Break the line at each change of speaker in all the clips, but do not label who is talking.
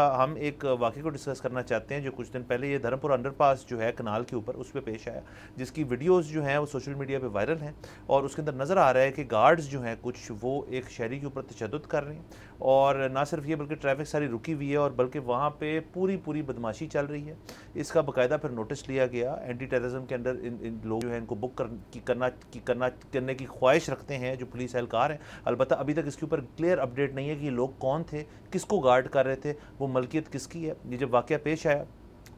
हम एक वाक़े को डिस्कस करना चाहते हैं जो कुछ दिन पहले ये धर्मपुर अंडरपास जो है कनाल के ऊपर उस पे पेश आया, जिसकी वीडियोस जो हैं वो सोशल मीडिया पे वायरल हैं और उसके अंदर नज़र आ रहा है कि गार्ड्स जो हैं कुछ वो एक शहरी के ऊपर तशद्दुद कर रहे हैं। और ना सिर्फ ये बल्कि ट्रैफिक सारी रुकी हुई है और बल्कि वहाँ पे पूरी बदमाशी चल रही है। इसका बाकायदा फिर नोटिस लिया गया। एंटी टेररिज्म के अंडर इन लोग जो है इनको बुक करने की ख्वाहिश रखते हैं जो पुलिस एहलकार हैं। अलबत्ता अभी तक इसके ऊपर क्लियर अपडेट नहीं है कि ये लोग कौन थे, किसको गार्ड कर रहे थे, वो मलकियत किसकी है। ये जब वाक़या पेश आया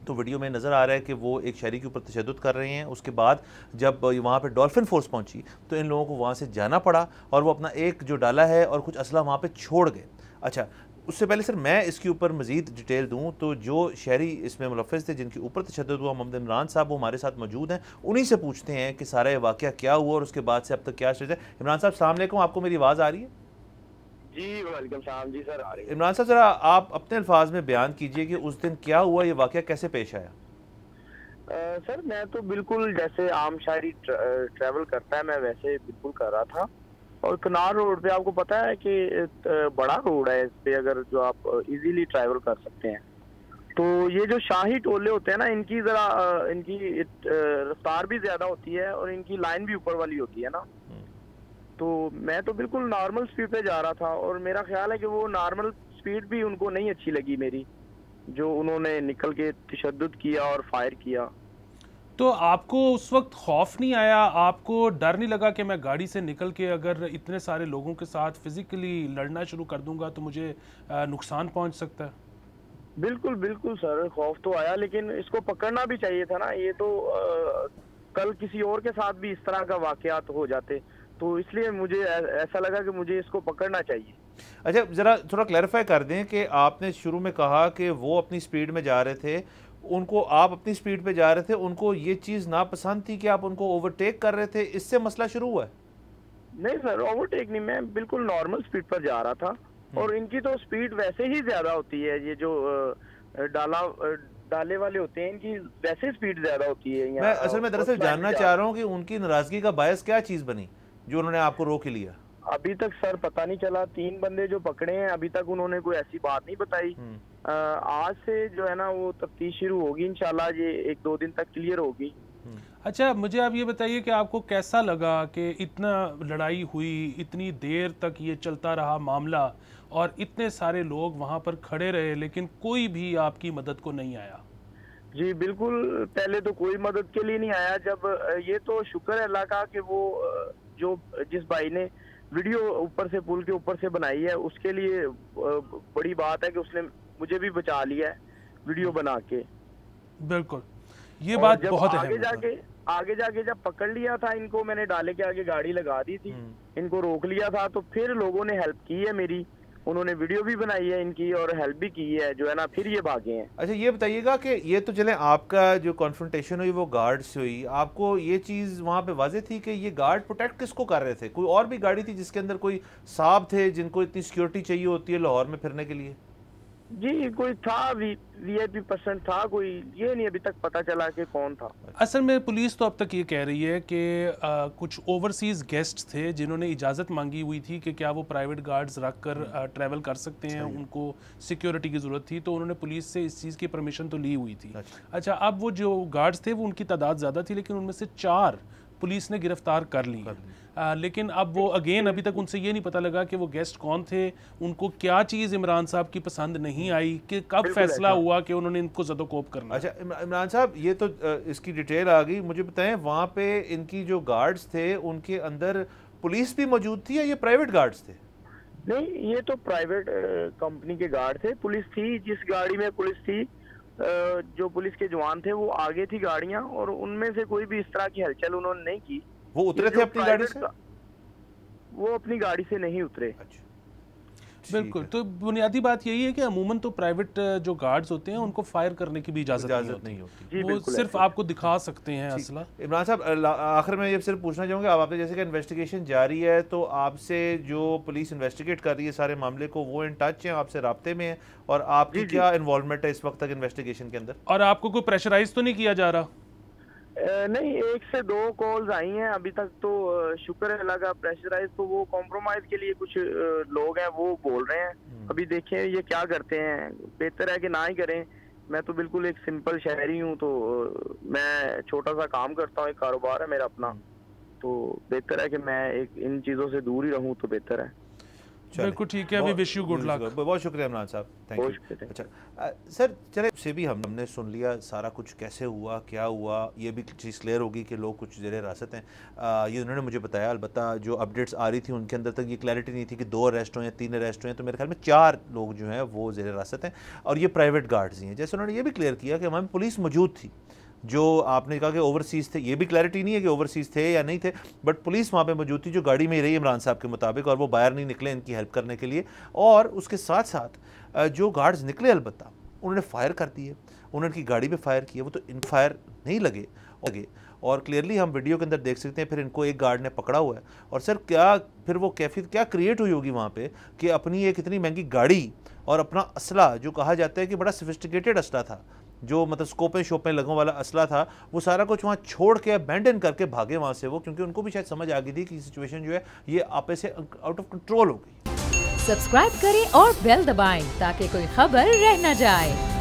तो वीडियो में नज़र आ रहा है कि वो एक शहरी के ऊपर तशद्दुद कर रहे हैं। उसके बाद जब वहाँ पे डॉल्फिन फोर्स पहुँची तो इन लोगों को वहाँ से जाना पड़ा और वो अपना एक जो डाला है और कुछ असला वहाँ पे छोड़ गए। अच्छा, उससे पहले सर मैं इसके ऊपर मज़ीद डिटेल दूँ तो जो शहरी इसमें मुलफ़िज़ थे जिनके ऊपर तशद्दुद हुआ, मोहम्मद इमरान साहब, वो हमारे साथ मौजूद हैं। उन्हीं से पूछते हैं कि सारा ये वाक़या क्या हुआ और उसके बाद से अब तक क्या चीज़ है। इमरान साहब अस्सलाम वालेकुम, आपको मेरी आवाज़ आ रही है?
जी वालेकुम सलाम जी सर, आ रही है।
इमरान साहब ज़रा आप अपने अल्फाज में बयान कीजिए कि उस दिन क्या हुआ, ये वाक़या कैसे पेश आया?
सर मैं तो बिल्कुल जैसे आम शहरी ट्रैवल करता है मैं वैसे बिल्कुल कर रहा था और कनाल रोड पे आपको पता है कि बड़ा रोड है, इस पे अगर जो आप इजीली ट्रैवल कर सकते हैं। तो ये जो शाही टोले होते हैं ना, इनकी ज़रा इनकी रफ्तार भी ज़्यादा होती है और इनकी लाइन भी ऊपर वाली होती है ना। तो मैं तो बिल्कुल नॉर्मल स्पीड पे जा रहा था और मेरा ख्याल है कि वो नॉर्मल स्पीड भी उनको नहीं अच्छी लगी मेरी, जो उन्होंने निकल के तशद्दुद किया और फायर किया।
तो आपको उस वक्त खौफ नहीं आया, आपको डर नहीं लगा कि मैं गाड़ी से निकल के अगर इतने सारे लोगों के साथ फिजिकली लड़ना शुरू कर दूंगा तो मुझे नुकसान पहुंच सकता है?
बिल्कुल बिल्कुल सर, खौफ तो आया, लेकिन इसको पकड़ना भी चाहिए था ना। ये तो कल किसी और के साथ भी इस तरह का वाकयात हो जाते, तो इसलिए मुझे ऐसा लगा कि मुझे इसको पकड़ना चाहिए।
अच्छा, ज़रा थोड़ा क्लैरिफाई कर दें कि आपने शुरू में कहा कि वो अपनी स्पीड में जा रहे थे, उनको आप अपनी स्पीड पे जा रहे थे, उनको ये चीज़ नापसंद थी कि आप उनको ओवरटेक कर रहे थे, इससे मसला शुरू हुआ है?
नहीं सर, ओवरटेक नहीं, मैं बिल्कुल नॉर्मल स्पीड पर जा रहा था और इनकी तो स्पीड वैसे ही ज्यादा होती है। ये जो डाले वाले होते हैं इनकी वैसे स्पीड ज्यादा होती है।
मैं असल में दरअसल जानना चाह रहा हूँ कि उनकी नाराज़गी का बायस क्या चीज़ बनी जो उन्होंने आपको रोक लिया?
अभी तक सर पता नहीं चला। 3 बंदे जो पकड़े हैं अभी तक उन्होंने कोई ऐसी बात नहीं बताई। आज से जो है ना वो तफ्तीश शुरू होगी, इंशाल्लाह ये 1-2 दिन तक क्लियर होगी।
अच्छा, मुझे आप ये बताइए कि आपको कैसा लगा कि इतना लड़ाई हुई, इतनी देर तक ये चलता रहा मामला और इतने सारे लोग वहाँ पर खड़े रहे लेकिन कोई भी आपकी मदद को नहीं आया?
जी बिल्कुल, पहले तो कोई मदद के लिए नहीं आया। जब ये तो शुक्र है अल्लाह का कि वो जो जिस भाई ने वीडियो ऊपर से पुल के ऊपर से बनाई है उसके लिए बड़ी बात है कि उसने मुझे भी बचा लिया है वीडियो बना के।
बिल्कुल, ये बात बहुत अहम है।
आगे जाके जब पकड़ लिया था इनको, मैंने डाले के आगे गाड़ी लगा दी थी, इनको रोक लिया था, तो फिर लोगों ने हेल्प की है मेरी, उन्होंने वीडियो भी बनाई है इनकी और हेल्प भी की है, जो है ना, फिर ये भागे हैं।
अच्छा, ये बताइएगा कि ये तो चले आपका जो कॉन्फ्रंटेशन हुई वो गार्ड से हुई, आपको ये चीज़ वहाँ पे वाज़ेह थी कि ये गार्ड प्रोटेक्ट किसको कर रहे थे? कोई और भी गाड़ी थी जिसके अंदर कोई साहब थे जिनको इतनी सिक्योरिटी चाहिए होती है लाहौर में फिरने के लिए?
जी कोई था, वीआईपी पर्सन था कोई, ये नहीं अभी तक पता चला कि कौन था।
असल में पुलिस तो अब तक ये कह रही है कि कुछ ओवरसीज़ गेस्ट थे जिन्होंने इजाज़त मांगी हुई थी कि क्या वो प्राइवेट गार्ड्स रख कर ट्रैवल कर सकते हैं, उनको सिक्योरिटी की ज़रूरत थी, तो उन्होंने पुलिस से इस चीज़ की परमिशन तो ली हुई थी। अच्छा, अब वो जो गार्ड्स थे वो उनकी तादाद ज़्यादा थी लेकिन उनमें से 4 पुलिस ने गिरफ्तार कर ली। लेकिन अब वो अगेन अभी तक उनसे ये नहीं पता लगा कि वो गेस्ट कौन थे, उनको क्या चीज़ इमरान साहब की पसंद नहीं आई, कि कब फैसला हुआ कि उन्होंने इनको ज़दोकोप करना।
अच्छा इमरान साहब, ये तो इसकी डिटेल आ गई, मुझे बताएं वहाँ पे इनकी जो गार्ड्स थे उनके अंदर पुलिस भी मौजूद थी या ये प्राइवेट गार्ड्स थे?
नहीं, ये तो प्राइवेट कंपनी के गार्ड थे। पुलिस थी, जिस गाड़ी में पुलिस थी, जो पुलिस के जवान थे वो आगे थी गाड़ियां, और उनमें से कोई भी इस तरह की हलचल उन्होंने नहीं की।
वो उतरे थे अपनी गाड़ी से?
वो अपनी गाड़ी से नहीं उतरे।
अच्छा,
बिल्कुल, तो बुनियादी बात यही है कि अमूमन तो प्राइवेट जो गार्ड्स होते हैं उनको फायर करने की भी इजाज़त नहीं होती। वो सिर्फ आपको दिखा सकते हैं असला।
इमरान साहब, आखिर में ये सिर्फ पूछना चाहूँगा, अब आपने जैसे कि इन्वेस्टिगेशन जारी है तो आपसे जो पुलिस इन्वेस्टिगेट कर रही है सारे मामले को, वो इन टच हैं, आपसे राब्ते में है, और आपकी क्या इन्वॉल्वमेंट है इस वक्त तक इन्वेस्टिगेशन के अंदर?
और आपको कोई प्रेशराइज तो नहीं किया जा रहा?
नहीं, 1 से 2 कॉल्स आई हैं अभी तक, तो शुक्र है अल्लाह का। प्रेशराइज तो वो कॉम्प्रोमाइज के लिए कुछ लोग हैं वो बोल रहे हैं। अभी देखें ये क्या करते हैं, बेहतर है कि ना ही करें। मैं तो बिल्कुल एक सिंपल शहरी हूँ, तो मैं छोटा सा काम करता हूँ, एक कारोबार है मेरा अपना, तो बेहतर है कि मैं एक इन चीज़ों से दूर ही रहूँ तो बेहतर है।
बिल्कुल ठीक है, we wish you good luck.
बहुत शुक्रिया इमरान साहब, थैंक यू। अच्छा सर, चले से भी हमने सुन लिया सारा कुछ, कैसे हुआ क्या हुआ, ये भी चीज़ क्लियर होगी कि लोग कुछ ज़ेर हिरासत हैं। ये उन्होंने मुझे बताया, अलबत्ता जो अपडेट्स आ रही थी उनके अंदर तक ये क्लैरिटी नहीं थी कि 2 अरेस्ट हुए या 3 अरेस्ट हुए हैं, तो मेरे ख्याल में 4 लोग जो हैं वो ज़ेर हिरासत हैं, और ये प्राइवेट गार्ड्स ही हैं। जैसे उन्होंने ये भी क्लियर किया कि हमारे पुलिस मौजूद थी, जो आपने कहा कि ओवरसीज़ थे, ये भी क्लैरिटी नहीं है कि ओवरसीज़ थे या नहीं थे, बट पुलिस वहाँ पे मौजूद थी जो गाड़ी में ही रही इमरान साहब के मुताबिक, और वो बाहर नहीं निकले इनकी हेल्प करने के लिए। और उसके साथ साथ जो गार्ड्स निकले अलबत्ता उन्होंने फायर कर दिए, उन्होंने इनकी गाड़ी पे फायर किए, वो तो इन फायर नहीं लगे और क्लियरली हम वीडियो के अंदर देख सकते हैं। फिर इनको एक गार्ड ने पकड़ा हुआ है, और सर क्या फिर वो कैफियत क्या क्रिएट हुई होगी वहाँ पे कि अपनी एक इतनी महंगी गाड़ी और अपना असला, जो कहा जाता है कि बड़ा सोफिस्टिकेटेड असला था, जो मतलब स्कोपें शोपें लगों वाला असला था, वो सारा कुछ वहाँ छोड़ के अबैंडन करके भागे वहाँ से वो, क्योंकि उनको भी शायद समझ आ गई थी कि सिचुएशन जो है ये आपे से आउट ऑफ कंट्रोल हो गई।
सब्सक्राइब करें और बेल दबाएं ताकि कोई खबर रह न जाए।